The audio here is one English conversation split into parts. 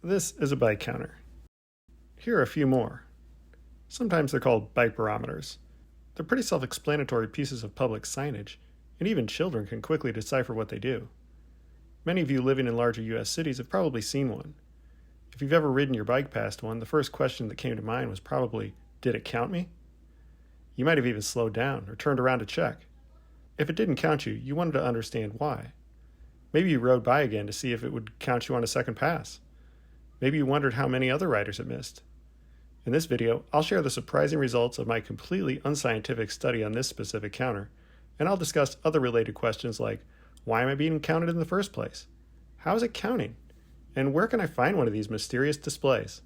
This is a bike counter. Here are a few more. Sometimes they're called bike barometers. They're pretty self-explanatory pieces of public signage, and even children can quickly decipher what they do. Many of you living in larger U.S. cities have probably seen one. If you've ever ridden your bike past one, the first question that came to mind was probably, did it count me? You might have even slowed down or turned around to check. If it didn't count you, you wanted to understand why. Maybe you rode by again to see if it would count you on a second pass. Maybe you wondered how many other riders it missed. In this video, I'll share the surprising results of my completely unscientific study on this specific counter, and I'll discuss other related questions like, why am I being counted in the first place? How is it counting? And where can I find one of these mysterious displays?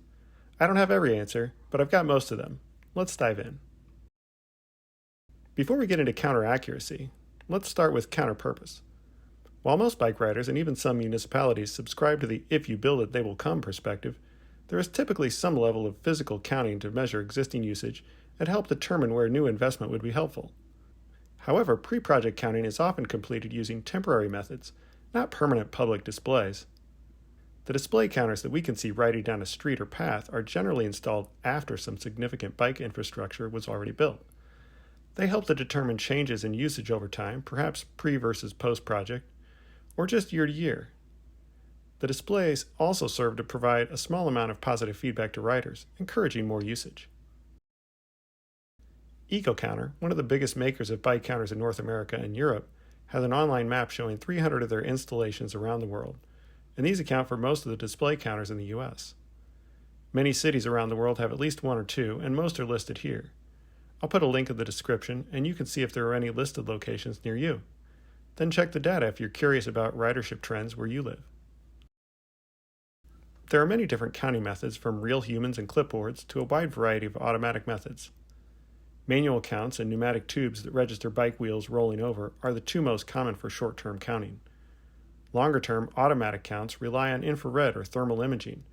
I don't have every answer, but I've got most of them. Let's dive in. Before we get into counter accuracy, let's start with counter purpose. While most bike riders and even some municipalities subscribe to the if you build it, they will come perspective, there is typically some level of physical counting to measure existing usage and help determine where new investment would be helpful. However, pre-project counting is often completed using temporary methods, not permanent public displays. The display counters that we can see riding down a street or path are generally installed after some significant bike infrastructure was already built. They help to determine changes in usage over time, perhaps pre versus post-project, or just year to year. The displays also serve to provide a small amount of positive feedback to riders, encouraging more usage. EcoCounter, one of the biggest makers of bike counters in North America and Europe, has an online map showing 300 of their installations around the world, and these account for most of the display counters in the US. Many cities around the world have at least one or two, and most are listed here. I'll put a link in the description, and you can see if there are any listed locations near you. Then check the data if you're curious about ridership trends where you live. There are many different counting methods, from real humans and clipboards to a wide variety of automatic methods. Manual counts and pneumatic tubes that register bike wheels rolling over are the two most common for short-term counting. Longer-term automatic counts rely on infrared or thermal imaging,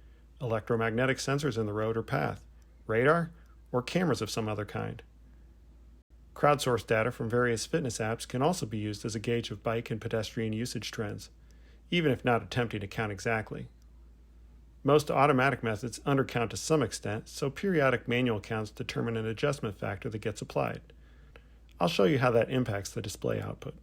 electromagnetic sensors in the road or path, radar, or cameras of some other kind. Crowdsourced data from various fitness apps can also be used as a gauge of bike and pedestrian usage trends, even if not attempting to count exactly. Most automatic methods undercount to some extent, so periodic manual counts determine an adjustment factor that gets applied. I'll show you how that impacts the display output.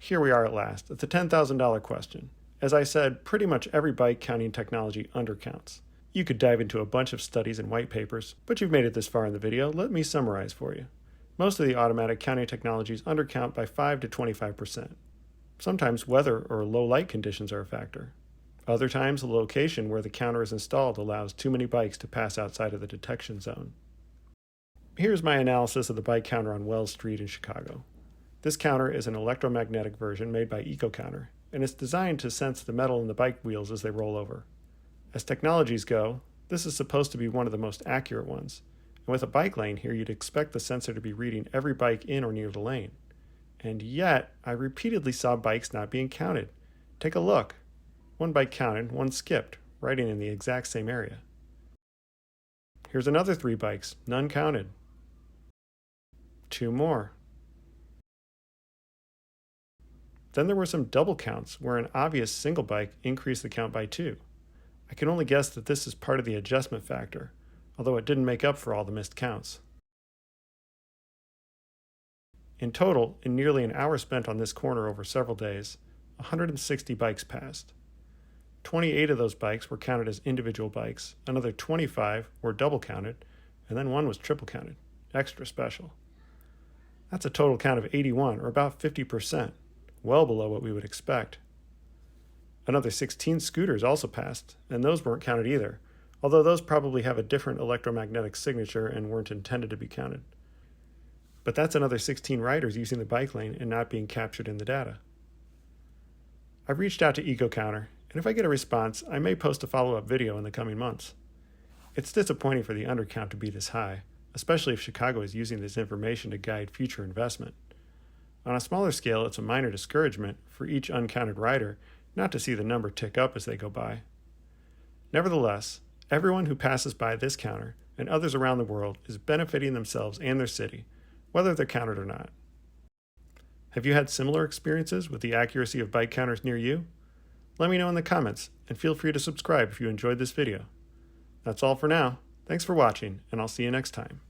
Here we are at last, at the $10,000 question. As I said, pretty much every bike counting technology undercounts. You could dive into a bunch of studies and white papers, but you've made it this far in the video, let me summarize for you. Most of the automatic counting technologies undercount by 5 to 25%. Sometimes weather or low light conditions are a factor. Other times, the location where the counter is installed allows too many bikes to pass outside of the detection zone. Here's my analysis of the bike counter on Wells Street in Chicago. This counter is an electromagnetic version made by EcoCounter, and it's designed to sense the metal in the bike wheels as they roll over. As technologies go, this is supposed to be one of the most accurate ones, and with a bike lane here, you'd expect the sensor to be reading every bike in or near the lane. And yet, I repeatedly saw bikes not being counted. Take a look. One bike counted, one skipped, riding in the exact same area. Here's another 3 bikes, none counted. 2 more. Then there were some double counts where an obvious single bike increased the count by 2. I can only guess that this is part of the adjustment factor, although it didn't make up for all the missed counts. In total, in nearly an hour spent on this corner over several days, 160 bikes passed. 28 of those bikes were counted as individual bikes, another 25 were double counted, and then 1 was triple counted, extra special. That's a total count of 81, or about 50%, well below what we would expect. Another 16 scooters also passed, and those weren't counted either, although those probably have a different electromagnetic signature and weren't intended to be counted. But that's another 16 riders using the bike lane and not being captured in the data. I've reached out to EcoCounter, and if I get a response, I may post a follow-up video in the coming months. It's disappointing for the undercount to be this high, especially if Chicago is using this information to guide future investment. On a smaller scale, it's a minor discouragement for each uncounted rider not to see the number tick up as they go by. Nevertheless, everyone who passes by this counter and others around the world is benefiting themselves and their city, whether they're counted or not. Have you had similar experiences with the accuracy of bike counters near you? Let me know in the comments, and feel free to subscribe if you enjoyed this video. That's all for now. Thanks for watching, and I'll see you next time.